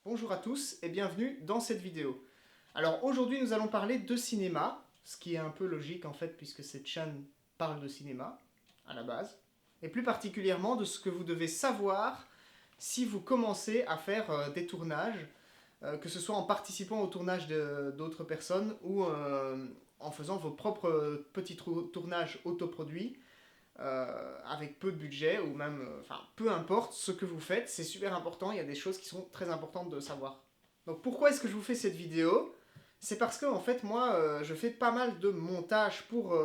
Bonjour à tous et bienvenue dans cette vidéo. Alors aujourd'hui nous allons parler de cinéma, ce qui est un peu logique en fait puisque cette chaîne parle de cinéma à la base, et plus particulièrement de ce que vous devez savoir si vous commencez à faire des tournages, que ce soit en participant au tournage d'autres personnes ou en faisant vos propres petits tournages autoproduits avec peu de budget ou même, enfin, peu importe ce que vous faites, c'est super important, il y a des choses qui sont très importantes de savoir. Donc pourquoi est-ce que je vous fais cette vidéo? C'est parce que en fait moi je fais pas mal de montage pour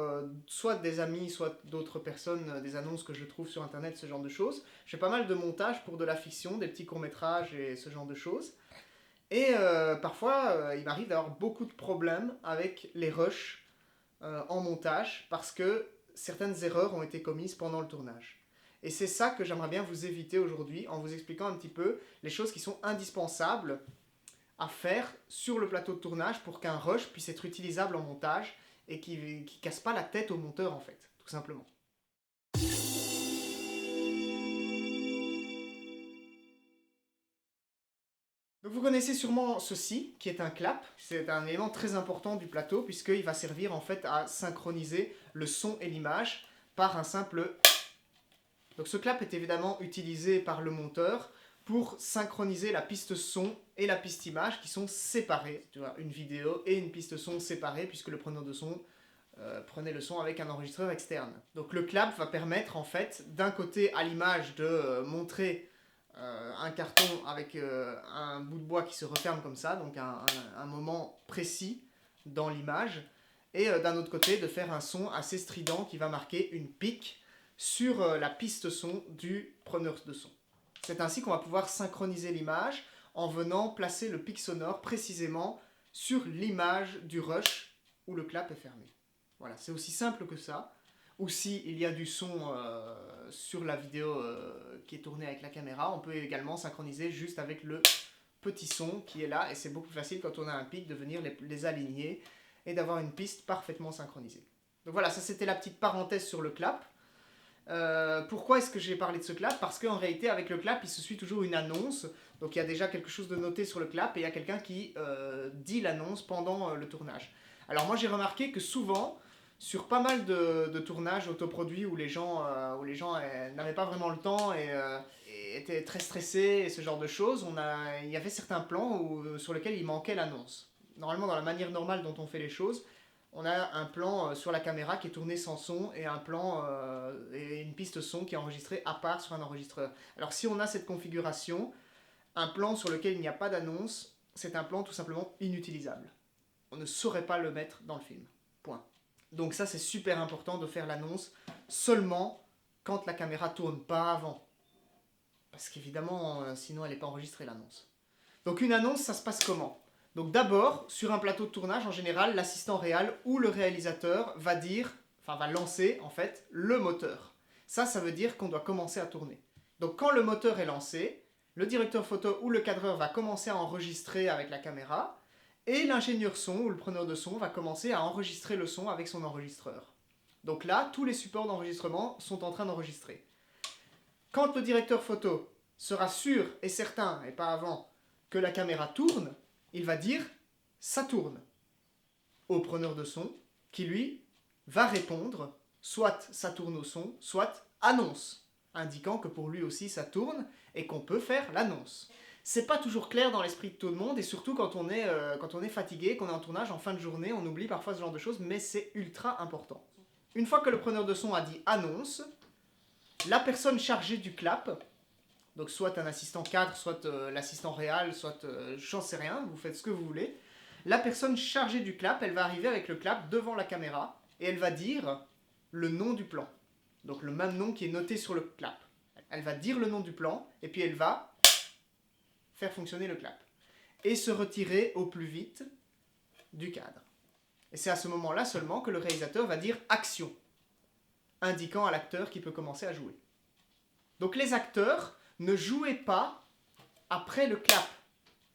soit des amis, soit d'autres personnes, des annonces que je trouve sur internet, ce genre de choses. Je fais pas mal de montage pour de la fiction, des petits courts-métrages et ce genre de choses. Et parfois il m'arrive d'avoir beaucoup de problèmes avec les rushs en montage parce que certaines erreurs ont été commises pendant le tournage. Et c'est ça que j'aimerais bien vous éviter aujourd'hui en vous expliquant un petit peu les choses qui sont indispensables à faire sur le plateau de tournage pour qu'un rush puisse être utilisable en montage et qui ne casse pas la tête au monteur en fait, tout simplement. Donc vous connaissez sûrement ceci, qui est un clap. C'est un élément très important du plateau puisqu'il va servir en fait à synchroniser le son et l'image par un simple. Donc ce clap est évidemment utilisé par le monteur pour synchroniser la piste son et la piste image qui sont séparées. Tu vois, une vidéo et une piste son séparées puisque le preneur de son prenait le son avec un enregistreur externe. Donc le clap va permettre en fait d'un côté à l'image de montrer un carton avec un bout de bois qui se referme comme ça, donc un moment précis dans l'image, et d'un autre côté de faire un son assez strident qui va marquer une pique sur la piste son du preneur de son. C'est ainsi qu'on va pouvoir synchroniser l'image en venant placer le pic sonore précisément sur l'image du rush où le clap est fermé. Voilà, c'est aussi simple que ça. Ou si il y a du son sur la vidéo qui est tournée avec la caméra, on peut également synchroniser juste avec le petit son qui est là, et c'est beaucoup plus facile quand on a un pic de venir les aligner et d'avoir une piste parfaitement synchronisée. Donc voilà, ça c'était la petite parenthèse sur le clap. Pourquoi est-ce que j'ai parlé de ce clap? Parce qu'en réalité, avec le clap, il se suit toujours une annonce. Donc il y a déjà quelque chose de noté sur le clap et il y a quelqu'un qui dit l'annonce pendant le tournage. Alors moi j'ai remarqué que souvent, sur pas mal de tournages autoproduits où les gens n'avaient pas vraiment le temps et étaient très stressés et ce genre de choses, il y avait certains plans sur lesquels il manquait l'annonce. Normalement, dans la manière normale dont on fait les choses, on a un plan sur la caméra qui est tourné sans son et un plan et une piste son qui est enregistrée à part sur un enregistreur. Alors si on a cette configuration, un plan sur lequel il n'y a pas d'annonce, c'est un plan tout simplement inutilisable. On ne saurait pas le mettre dans le film. Point. Donc ça c'est super important de faire l'annonce seulement quand la caméra tourne, pas avant. Parce qu'évidemment, sinon elle n'est pas enregistrée l'annonce. Donc une annonce, ça se passe comment? Donc d'abord, sur un plateau de tournage, en général, l'assistant réal ou le réalisateur va va lancer en fait le moteur. Ça veut dire qu'on doit commencer à tourner. Donc quand le moteur est lancé, le directeur photo ou le cadreur va commencer à enregistrer avec la caméra et l'ingénieur son ou le preneur de son va commencer à enregistrer le son avec son enregistreur. Donc là, tous les supports d'enregistrement sont en train d'enregistrer. Quand le directeur photo sera sûr et certain, et pas avant, que la caméra tourne, il va dire « ça tourne » au preneur de son, qui lui va répondre soit ça tourne au son, soit annonce, indiquant que pour lui aussi ça tourne et qu'on peut faire l'annonce. C'est pas toujours clair dans l'esprit de tout le monde, et surtout quand on est fatigué, qu'on est en tournage en fin de journée, on oublie parfois ce genre de choses, mais c'est ultra important. Une fois que le preneur de son a dit annonce, la personne chargée du clap, donc soit un assistant cadre, soit l'assistant réal, soit j'en sais rien, vous faites ce que vous voulez. La personne chargée du clap, elle va arriver avec le clap devant la caméra et elle va dire le nom du plan. Donc le même nom qui est noté sur le clap. Elle va dire le nom du plan et puis elle va faire fonctionner le clap. Et se retirer au plus vite du cadre. Et c'est à ce moment-là seulement que le réalisateur va dire action, indiquant à l'acteur qu'il peut commencer à jouer. Donc les acteurs, ne jouez pas après le clap,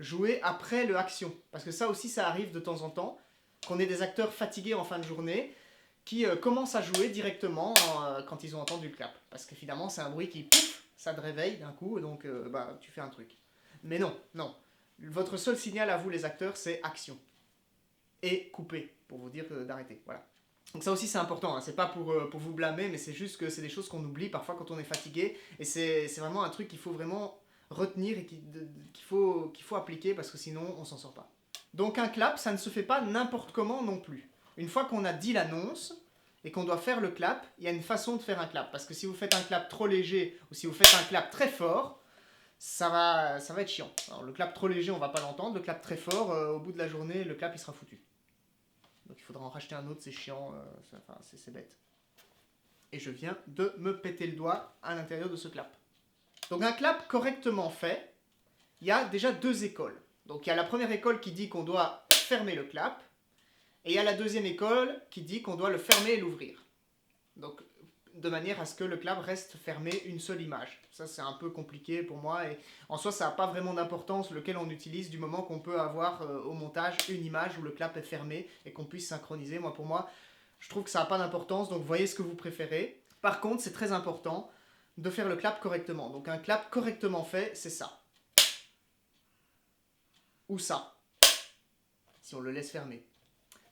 jouez après le action. Parce que ça aussi, ça arrive de temps en temps, qu'on ait des acteurs fatigués en fin de journée qui commencent à jouer directement quand ils ont entendu le clap. Parce qu'évidemment, c'est un bruit qui, pouf, ça te réveille d'un coup, donc tu fais un truc. Mais non, non. Votre seul signal à vous les acteurs, c'est action. Et couper, pour vous dire d'arrêter. Voilà. Donc ça aussi c'est important, hein. C'est pas pour vous blâmer, mais c'est juste que c'est des choses qu'on oublie parfois quand on est fatigué. Et c'est vraiment un truc qu'il faut vraiment retenir et qu'il faut appliquer parce que sinon on s'en sort pas. Donc un clap, ça ne se fait pas n'importe comment non plus. Une fois qu'on a dit l'annonce et qu'on doit faire le clap, il y a une façon de faire un clap. Parce que si vous faites un clap trop léger ou si vous faites un clap très fort, ça va être chiant. Alors le clap trop léger, on va pas l'entendre. Le clap très fort, au bout de la journée, le clap il sera foutu. Donc il faudra en racheter un autre, c'est chiant, c'est bête. Et je viens de me péter le doigt à l'intérieur de ce clap. Donc un clap correctement fait, il y a déjà deux écoles. Donc il y a la première école qui dit qu'on doit fermer le clap, et il y a la deuxième école qui dit qu'on doit le fermer et l'ouvrir. Donc de manière à ce que le clap reste fermé une seule image. Ça c'est un peu compliqué pour moi, et en soi ça n'a pas vraiment d'importance lequel on utilise du moment qu'on peut avoir au montage une image où le clap est fermé et qu'on puisse synchroniser. Moi pour moi, je trouve que ça n'a pas d'importance, donc voyez ce que vous préférez. Par contre c'est très important de faire le clap correctement. Donc un clap correctement fait, c'est ça. Ou ça, si on le laisse fermer.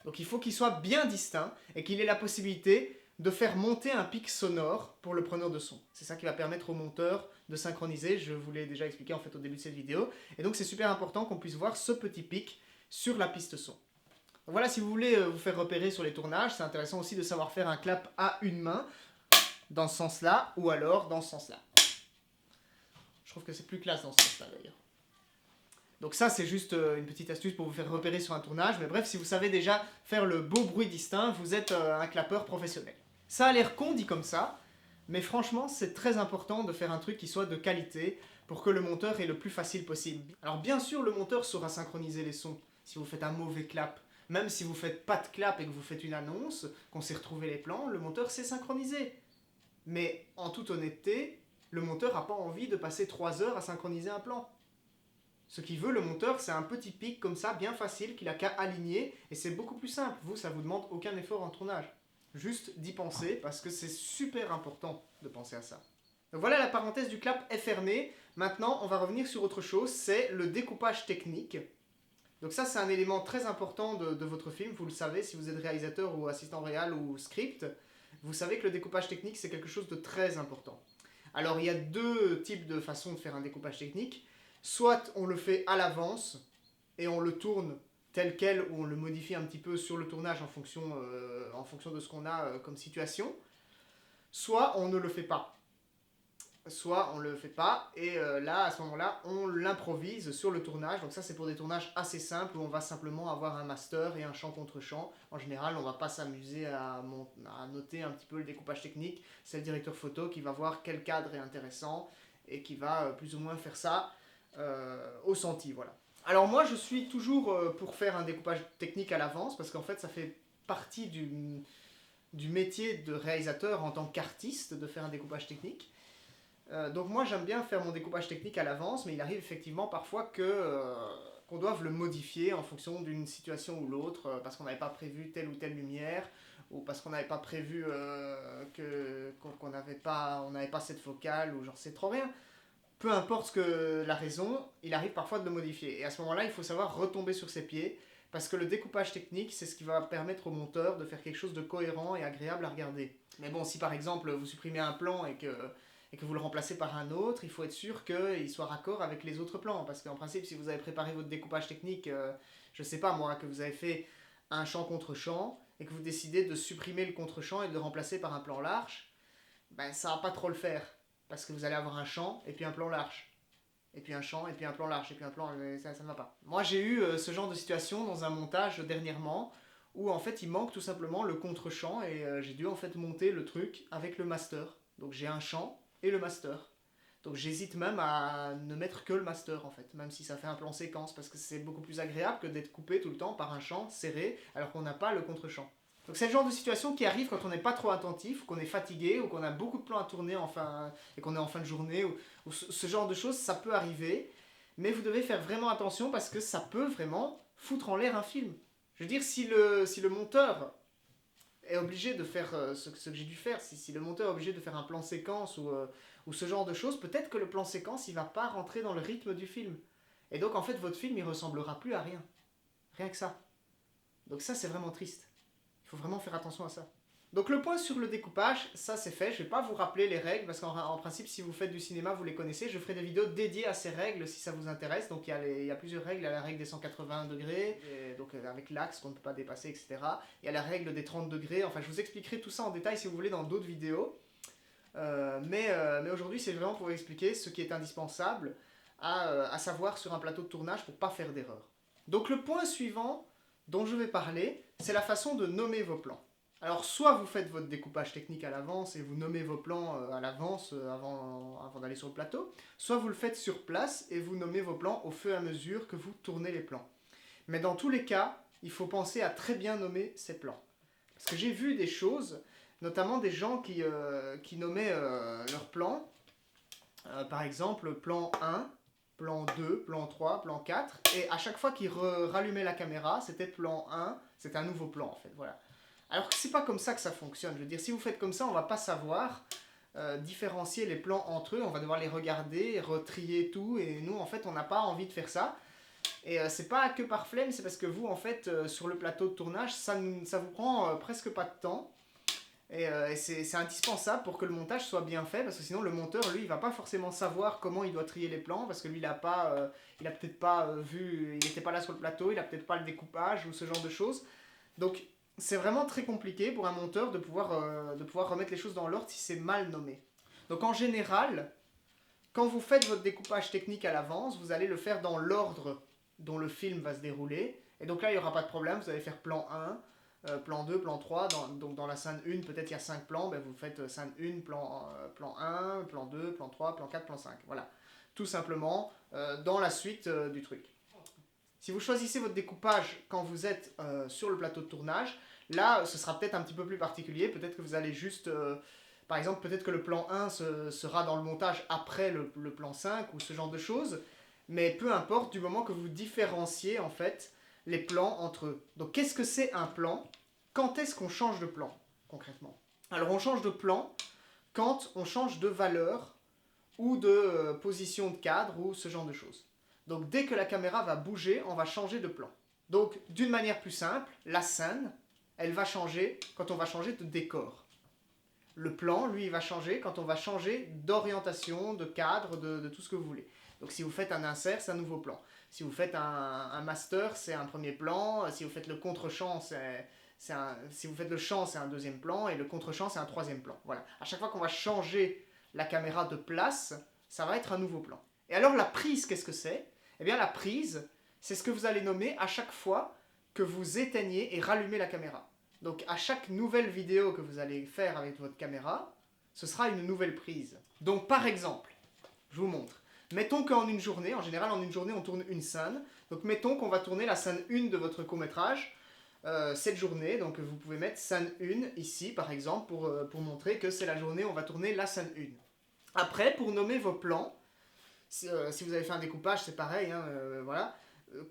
Donc il faut qu'il soit bien distinct et qu'il ait la possibilité de faire monter un pic sonore pour le preneur de son. C'est ça qui va permettre au monteur de synchroniser, je vous l'ai déjà expliqué en fait au début de cette vidéo. Et donc c'est super important qu'on puisse voir ce petit pic sur la piste son. Donc voilà, si vous voulez vous faire repérer sur les tournages, c'est intéressant aussi de savoir faire un clap à une main, dans ce sens-là, ou alors dans ce sens-là. Je trouve que c'est plus classe dans ce sens-là d'ailleurs. Donc ça c'est juste une petite astuce pour vous faire repérer sur un tournage, mais bref, si vous savez déjà faire le beau bruit distinct, vous êtes un clapeur professionnel. Ça a l'air con dit comme ça, mais franchement c'est très important de faire un truc qui soit de qualité pour que le monteur ait le plus facile possible. Alors bien sûr le monteur saura synchroniser les sons si vous faites un mauvais clap. Même si vous faites pas de clap et que vous faites une annonce, qu'on sait retrouver les plans, le monteur sait synchroniser. Mais en toute honnêteté, le monteur n'a pas envie de passer 3 heures à synchroniser un plan. Ce qu'il veut, le monteur, c'est un petit pic comme ça, bien facile, qu'il a qu'à aligner, et c'est beaucoup plus simple. Vous, ça vous demande aucun effort en tournage. Juste d'y penser, parce que c'est super important de penser à ça. Donc voilà, la parenthèse du clap est fermée. Maintenant, on va revenir sur autre chose, c'est le découpage technique. Donc ça, c'est un élément très important de votre film, vous le savez, si vous êtes réalisateur ou assistant réal ou script, vous savez que le découpage technique, c'est quelque chose de très important. Alors, il y a deux types de façons de faire un découpage technique. Soit on le fait à l'avance et on le tourne tel quel ou on le modifie un petit peu sur le tournage en fonction de ce qu'on a comme situation. Soit on ne le fait pas. Soit on le fait pas et là à ce moment-là on l'improvise sur le tournage. Donc ça c'est pour des tournages assez simples où on va simplement avoir un master et un chant contre chant. En général on va pas s'amuser à noter un petit peu le découpage technique. C'est le directeur photo qui va voir quel cadre est intéressant et qui va plus ou moins faire ça au senti, voilà. Alors moi je suis toujours pour faire un découpage technique à l'avance parce qu'en fait ça fait partie du métier de réalisateur en tant qu'artiste de faire un découpage technique. Donc moi j'aime bien faire mon découpage technique à l'avance, mais il arrive effectivement parfois qu'on doive le modifier en fonction d'une situation ou l'autre, parce qu'on n'avait pas prévu telle ou telle lumière, ou parce qu'on n'avait pas prévu qu'on n'avait pas cette focale, ou genre c'est trop rien. Peu importe ce que la raison, il arrive parfois de le modifier. Et à ce moment-là, il faut savoir retomber sur ses pieds, parce que le découpage technique, c'est ce qui va permettre au monteur de faire quelque chose de cohérent et agréable à regarder. Mais bon, si par exemple vous supprimez un plan et que vous le remplacez par un autre, il faut être sûr qu'il soit raccord avec les autres plans. Parce qu'en principe, si vous avez préparé votre découpage technique, je sais pas moi, que vous avez fait un champ contre champ, et que vous décidez de supprimer le contre-champ et de le remplacer par un plan large, ben ça va pas trop le faire. Parce que vous allez avoir un champ et puis un plan large. Et puis un champ et puis un plan large. Et puis un plan, ça ne va pas. Moi j'ai eu ce genre de situation dans un montage dernièrement, où en fait il manque tout simplement le contre-champ, et j'ai dû en fait monter le truc avec le master. Donc j'ai un champ et le master. Donc j'hésite même à ne mettre que le master en fait, même si ça fait un plan séquence, parce que c'est beaucoup plus agréable que d'être coupé tout le temps par un champ serré, alors qu'on n'a pas le contre-champ. Donc c'est le genre de situation qui arrive quand on n'est pas trop attentif, qu'on est fatigué, ou qu'on a beaucoup de plans à tourner et qu'on est en fin de journée, ou ce genre de choses, ça peut arriver, mais vous devez faire vraiment attention parce que ça peut vraiment foutre en l'air un film. Je veux dire, si le monteur est obligé de faire ce que j'ai dû faire, si le monteur est obligé de faire un plan séquence ou ce genre de choses, peut-être que le plan séquence il va pas rentrer dans le rythme du film. Et donc en fait votre film il ressemblera plus à rien. Rien que ça. Donc ça c'est vraiment triste. Il faut vraiment faire attention à ça. Donc le point sur le découpage, ça c'est fait. Je ne vais pas vous rappeler les règles parce qu'en principe si vous faites du cinéma vous les connaissez. Je ferai des vidéos dédiées à ces règles si ça vous intéresse. Donc il y a plusieurs règles. Il y a la règle des 180 degrés, donc avec l'axe qu'on ne peut pas dépasser, etc. Il y a la règle des 30 degrés. Enfin je vous expliquerai tout ça en détail si vous voulez dans d'autres vidéos. Mais aujourd'hui c'est vraiment pour vous expliquer ce qui est indispensable à savoir sur un plateau de tournage pour ne pas faire d'erreur. Donc le point suivant dont je vais parler, c'est la façon de nommer vos plans. Alors soit vous faites votre découpage technique à l'avance et vous nommez vos plans à l'avance avant d'aller sur le plateau, soit vous le faites sur place et vous nommez vos plans au fur et à mesure que vous tournez les plans. Mais dans tous les cas, il faut penser à très bien nommer ces plans. Parce que j'ai vu des choses, notamment des gens qui nommaient leurs plans, par exemple plan 1, plan 2, plan 3, plan 4, et à chaque fois qu'ils rallumaient la caméra, c'était plan 1, c'était un nouveau plan en fait, voilà. Alors que c'est pas comme ça que ça fonctionne. Je veux dire, si vous faites comme ça, on va pas savoir différencier les plans entre eux. On va devoir les regarder, retrier tout. Et nous, en fait, on n'a pas envie de faire ça. Et c'est pas que par flemme, c'est parce que vous, en fait, sur le plateau de tournage, ça vous prend presque pas de temps. Et c'est indispensable pour que le montage soit bien fait, parce que sinon le monteur, lui, il va pas forcément savoir comment il doit trier les plans, parce que lui, il a peut-être pas vu, il n'était pas là sur le plateau, il a peut-être pas le découpage ou ce genre de choses. Donc c'est vraiment très compliqué pour un monteur de pouvoir remettre les choses dans l'ordre si c'est mal nommé. Donc en général, quand vous faites votre découpage technique à l'avance, vous allez le faire dans l'ordre dont le film va se dérouler. Et donc là, il n'y aura pas de problème, vous allez faire plan 1, plan 2, plan 3. Donc dans la scène 1, peut-être il y a 5 plans, ben vous faites scène 1, plan 1, plan 2, plan 3, plan 4, plan 5. Voilà, tout simplement dans la suite du truc. Si vous choisissez votre découpage quand vous êtes sur le plateau de tournage, là, ce sera peut-être un petit peu plus particulier. Peut-être que vous allez juste... par exemple, peut-être que le plan 1 sera dans le montage après le plan 5 ou ce genre de choses. Mais peu importe, du moment que vous différenciez, en fait, les plans entre eux. Donc, qu'est-ce que c'est un plan? Quand est-ce qu'on change de plan, concrètement? Alors, on change de plan quand on change de valeur ou de position de cadre ou ce genre de choses. Donc dès que la caméra va bouger, on va changer de plan. Donc d'une manière plus simple, la scène, elle va changer quand on va changer de décor. Le plan, lui, il va changer quand on va changer d'orientation, de cadre, de tout ce que vous voulez. Donc si vous faites un insert, c'est un nouveau plan. Si vous faites un master, c'est un premier plan. Si vous faites le contre-champ, si vous faites le champ, c'est un deuxième plan. Et le contre-champ, c'est un troisième plan. Voilà. À chaque fois qu'on va changer la caméra de place, ça va être un nouveau plan. Et alors la prise, qu'est-ce que c'est? Eh bien la prise, c'est ce que vous allez nommer à chaque fois que vous éteignez et rallumez la caméra. Donc à chaque nouvelle vidéo que vous allez faire avec votre caméra, ce sera une nouvelle prise. Donc par exemple, je vous montre. Mettons qu'en une journée, en général en une journée on tourne une scène. Donc mettons qu'on va tourner la scène 1 de votre court-métrage cette journée. Donc vous pouvez mettre scène 1 ici par exemple pour montrer que c'est la journée où on va tourner la scène 1. Après, pour nommer vos plans, si vous avez fait un découpage, c'est pareil, hein, voilà.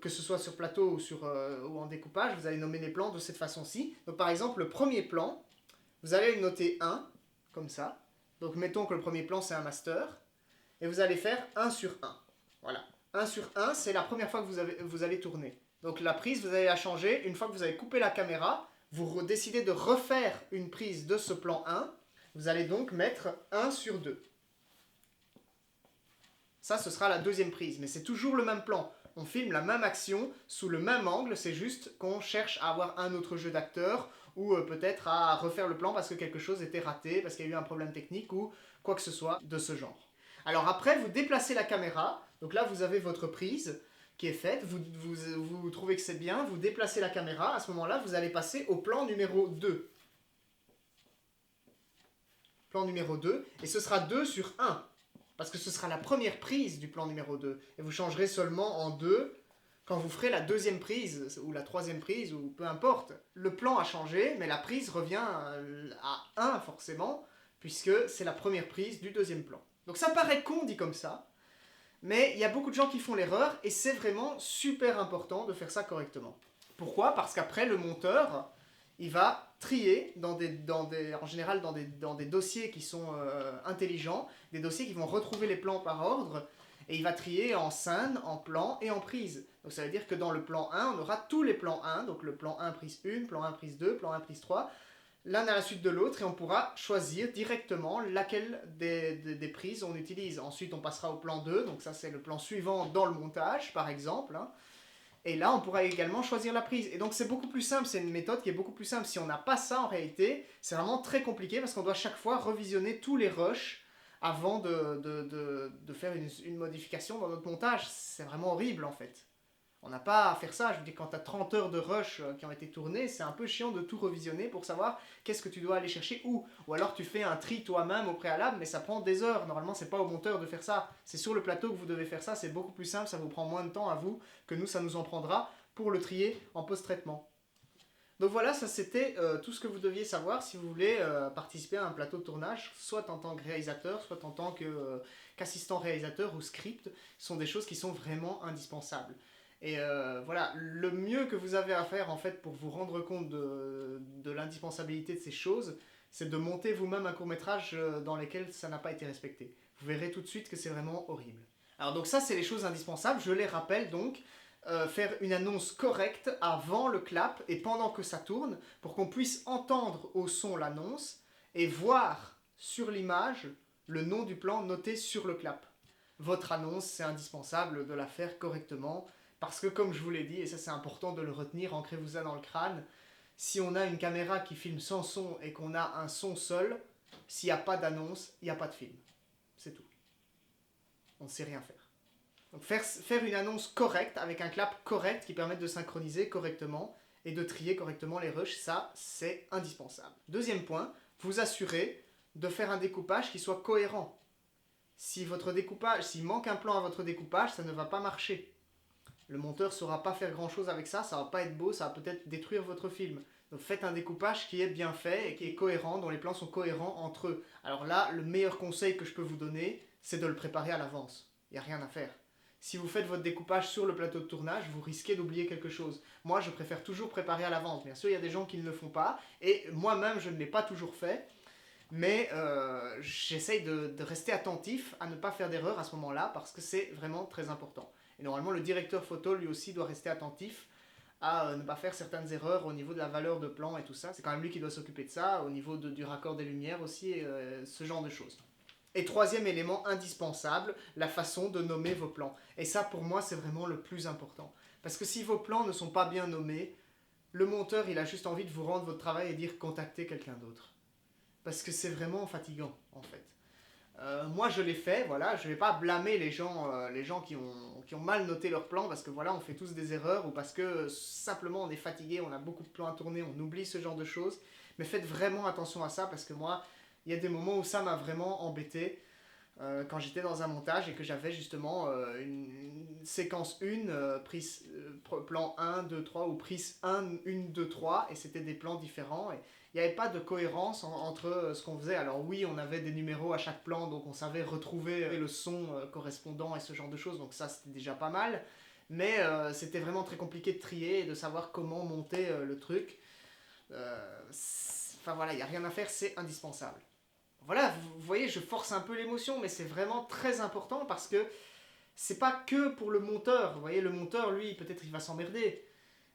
Que ce soit sur plateau ou en découpage, vous allez nommer les plans de cette façon-ci. Donc par exemple, le premier plan, vous allez le noter 1, comme ça. Donc mettons que le premier plan, c'est un master. Et vous allez faire 1 sur 1. Voilà. 1 sur 1, c'est la première fois que vous allez tourner. Donc la prise, vous allez la changer. Une fois que vous avez coupé la caméra, vous décidez de refaire une prise de ce plan 1. Vous allez donc mettre 1 sur 2. Ça, ce sera la deuxième prise, mais c'est toujours le même plan. On filme la même action sous le même angle, c'est juste qu'on cherche à avoir un autre jeu d'acteur ou peut-être à refaire le plan parce que quelque chose était raté, parce qu'il y a eu un problème technique ou quoi que ce soit de ce genre. Alors après, vous déplacez la caméra, donc là vous avez votre prise qui est faite, vous trouvez que c'est bien, vous déplacez la caméra, à ce moment-là vous allez passer au plan numéro 2. Plan numéro 2, et ce sera 2 sur 1. Parce que ce sera la première prise du plan numéro 2. Et vous changerez seulement en 2 quand vous ferez la deuxième prise, ou la troisième prise, ou peu importe. Le plan a changé, mais la prise revient à 1 forcément, puisque c'est la première prise du deuxième plan. Donc ça paraît con dit comme ça, mais il y a beaucoup de gens qui font l'erreur, et c'est vraiment super important de faire ça correctement. Pourquoi? Parce qu'après, le monteur, il va trier en général dans des dossiers qui sont intelligents, des dossiers qui vont retrouver les plans par ordre, Et il va trier en scène, en plan et en prise. Donc ça veut dire que dans le plan 1, on aura tous les plans 1, donc le plan 1 prise 1, plan 1 prise 2, plan 1 prise 3, l'un à la suite de l'autre, et on pourra choisir directement laquelle des prises on utilise. Ensuite, on passera au plan 2, donc ça c'est le plan suivant dans le montage, par exemple. Hein. Et là, on pourra également choisir la prise. Et donc c'est beaucoup plus simple, c'est une méthode qui est beaucoup plus simple. Si on n'a pas ça en réalité, c'est vraiment très compliqué parce qu'on doit chaque fois revisionner tous les rushs avant de faire une modification dans notre montage. C'est vraiment horrible en fait. On n'a pas à faire ça. Je veux dire, quand tu as 30 heures de rush qui ont été tournées, c'est un peu chiant de tout revisionner pour savoir qu'est-ce que tu dois aller chercher où. Ou alors tu fais un tri toi-même au préalable, mais ça prend des heures. Normalement, c'est pas au monteur de faire ça. C'est sur le plateau que vous devez faire ça. C'est beaucoup plus simple. Ça vous prend moins de temps à vous que nous, ça nous en prendra pour le trier en post-traitement. Donc voilà, ça c'était tout ce que vous deviez savoir si vous voulez participer à un plateau de tournage, soit en tant que réalisateur, soit en tant qu'assistant réalisateur ou script. Ce sont des choses qui sont vraiment indispensables. Et voilà, le mieux que vous avez à faire en fait pour vous rendre compte de l'indispensabilité de ces choses, c'est de monter vous-même un court-métrage dans lequel ça n'a pas été respecté. Vous verrez tout de suite que c'est vraiment horrible. Alors donc ça c'est les choses indispensables, je les rappelle donc. Faire une annonce correcte avant le clap et pendant que ça tourne pour qu'on puisse entendre au son l'annonce et voir sur l'image le nom du plan noté sur le clap. Votre annonce, c'est indispensable de la faire correctement parce que comme je vous l'ai dit, et ça c'est important de le retenir, ancrez-vous ça dans le crâne, si on a une caméra qui filme sans son et qu'on a un son seul, s'il n'y a pas d'annonce, il n'y a pas de film. C'est tout. On ne sait rien faire. Donc faire une annonce correcte, avec un clap correct qui permette de synchroniser correctement et de trier correctement les rushs, ça c'est indispensable. Deuxième point, vous assurez de faire un découpage qui soit cohérent. Si votre découpage, s'il manque un plan à votre découpage, ça ne va pas marcher. Le monteur ne saura pas faire grand chose avec ça, ça va pas être beau, ça va peut-être détruire votre film. Donc faites un découpage qui est bien fait et qui est cohérent, dont les plans sont cohérents entre eux. Alors là, le meilleur conseil que je peux vous donner, c'est de le préparer à l'avance. Il n'y a rien à faire. Si vous faites votre découpage sur le plateau de tournage, vous risquez d'oublier quelque chose. Moi, je préfère toujours préparer à l'avance. Bien sûr, il y a des gens qui ne le font pas, et moi-même, je ne l'ai pas toujours fait, mais j'essaye de rester attentif à ne pas faire d'erreur à ce moment-là, parce que c'est vraiment très important. Et normalement, le directeur photo, lui aussi, doit rester attentif à ne pas faire certaines erreurs au niveau de la valeur de plan et tout ça. C'est quand même lui qui doit s'occuper de ça, au niveau du raccord des lumières aussi, et ce genre de choses. Et troisième élément indispensable, la façon de nommer vos plans. Et ça, pour moi, c'est vraiment le plus important. Parce que si vos plans ne sont pas bien nommés, le monteur, il a juste envie de vous rendre votre travail et dire contactez quelqu'un d'autre. Parce que c'est vraiment fatigant, en fait. Moi, je l'ai fait, voilà, je ne vais pas blâmer les gens qui ont mal noté leurs plans, parce que voilà, on fait tous des erreurs, ou parce que simplement on est fatigué, on a beaucoup de plans à tourner, on oublie ce genre de choses. Mais faites vraiment attention à ça, parce que moi, il y a des moments où ça m'a vraiment embêté quand j'étais dans un montage et que j'avais justement une séquence 1, prise plan 1, 2, 3 ou prise 1, 1, 2, 3 et c'était des plans différents et il n'y avait pas de cohérence entre ce qu'on faisait. Alors oui, on avait des numéros à chaque plan donc on savait retrouver le son correspondant et ce genre de choses donc ça c'était déjà pas mal mais c'était vraiment très compliqué de trier et de savoir comment monter le truc. Enfin voilà, il n'y a rien à faire, c'est indispensable. Voilà, vous voyez, je force un peu l'émotion, mais c'est vraiment très important parce que c'est pas que pour le monteur. Vous voyez, le monteur, lui, peut-être il va s'emmerder.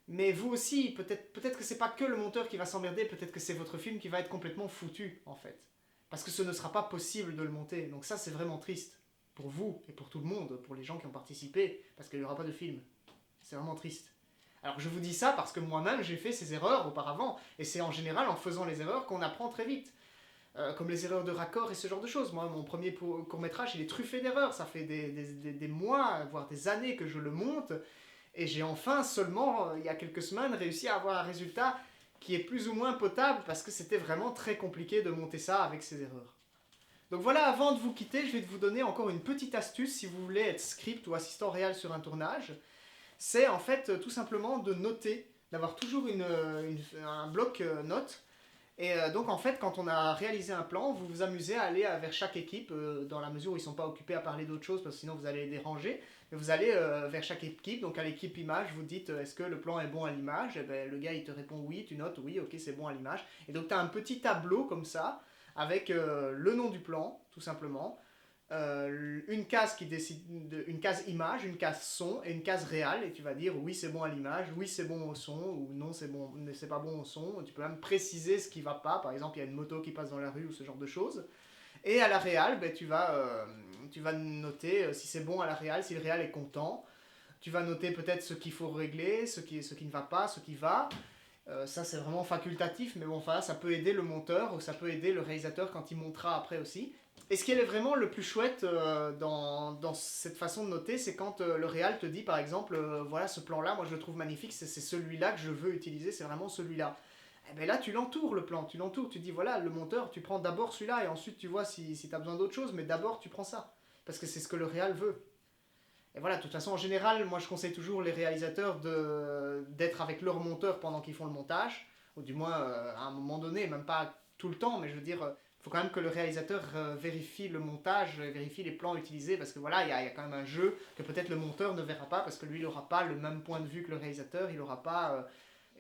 Mais vous aussi, peut-être que c'est pas que le monteur qui va s'emmerder, peut-être que c'est votre film qui va être complètement foutu, en fait. Parce que ce ne sera pas possible de le monter. Donc ça, c'est vraiment triste. Pour vous et pour tout le monde, pour les gens qui ont participé, parce qu'il n'y aura pas de film. C'est vraiment triste. Alors je vous dis ça parce que moi-même, j'ai fait ces erreurs auparavant. Et c'est en général en faisant les erreurs qu'on apprend très vite. Comme les erreurs de raccord et ce genre de choses. Moi, mon premier court-métrage, il est truffé d'erreurs. Ça fait des mois, voire des années que je le monte. Et j'ai enfin, seulement, il y a quelques semaines, réussi à avoir un résultat qui est plus ou moins potable parce que c'était vraiment très compliqué de monter ça avec ces erreurs. Donc voilà, avant de vous quitter, je vais vous donner encore une petite astuce si vous voulez être script ou assistant réel sur un tournage. C'est en fait tout simplement de noter, d'avoir toujours un bloc notes. Et donc en fait, quand on a réalisé un plan, vous vous amusez à aller vers chaque équipe, dans la mesure où ils ne sont pas occupés à parler d'autre chose, parce que sinon vous allez les déranger. Mais vous allez vers chaque équipe, donc à l'équipe image, vous dites est-ce que le plan est bon à l'image? Et ben, le gars il te répond oui, tu notes oui, ok c'est bon à l'image. Et donc tu as un petit tableau comme ça, avec le nom du plan, tout simplement, une case qui décide une case image, une case son et une case réal, et tu vas dire oui c'est bon à l'image, oui c'est bon au son, ou non c'est bon, c'est pas bon au son. Tu peux même préciser ce qui va pas, par exemple il y a une moto qui passe dans la rue ou ce genre de choses. Et à la réal, ben, tu vas noter si c'est bon à la réal, si le réal est content. Tu vas noter peut-être ce qu'il faut régler, ce qui ne va pas, ce qui va. Ça c'est vraiment facultatif, mais bon, enfin, ça peut aider le monteur ou ça peut aider le réalisateur quand il montera après aussi. Et ce qui est vraiment le plus chouette dans cette façon de noter, c'est quand le réal te dit par exemple, voilà ce plan-là, moi je le trouve magnifique, c'est celui-là que je veux utiliser, c'est vraiment celui-là. Et bien là tu l'entoures le plan, tu l'entoures, tu dis voilà le monteur, tu prends d'abord celui-là et ensuite tu vois si tu as besoin d'autre chose, mais d'abord tu prends ça. Parce que c'est ce que le réal veut. Et voilà, de toute façon, en général, moi je conseille toujours les réalisateurs d'être avec leur monteur pendant qu'ils font le montage, ou du moins à un moment donné, même pas tout le temps, mais je veux dire, il faut quand même que le réalisateur vérifie le montage, vérifie les plans utilisés, parce que voilà, il y a quand même un jeu que peut-être le monteur ne verra pas, parce que lui, il n'aura pas le même point de vue que le réalisateur, il n'aura pas...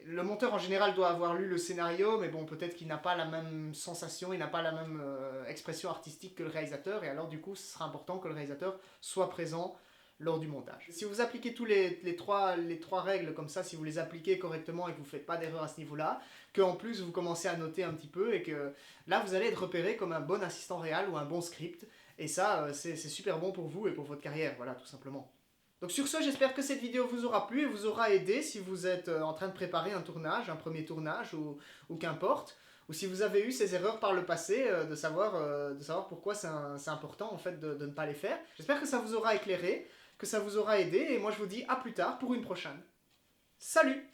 le monteur en général doit avoir lu le scénario, mais bon, peut-être qu'il n'a pas la même sensation, il n'a pas la même expression artistique que le réalisateur, et alors du coup, ce sera important que le réalisateur soit présent lors du montage. Si vous appliquez tous les trois règles comme ça, si vous les appliquez correctement et que vous ne faites pas d'erreur à ce niveau-là, qu'en plus vous commencez à noter un petit peu et que là vous allez être repéré comme un bon assistant réel ou un bon script, et ça c'est super bon pour vous et pour votre carrière, voilà tout simplement. Donc sur ce, j'espère que cette vidéo vous aura plu et vous aura aidé si vous êtes en train de préparer un tournage, un premier tournage ou qu'importe, ou si vous avez eu ces erreurs par le passé, de savoir pourquoi c'est important en fait de ne pas les faire. J'espère que ça vous aura éclairé, que ça vous aura aidé, et moi je vous dis à plus tard pour une prochaine. Salut!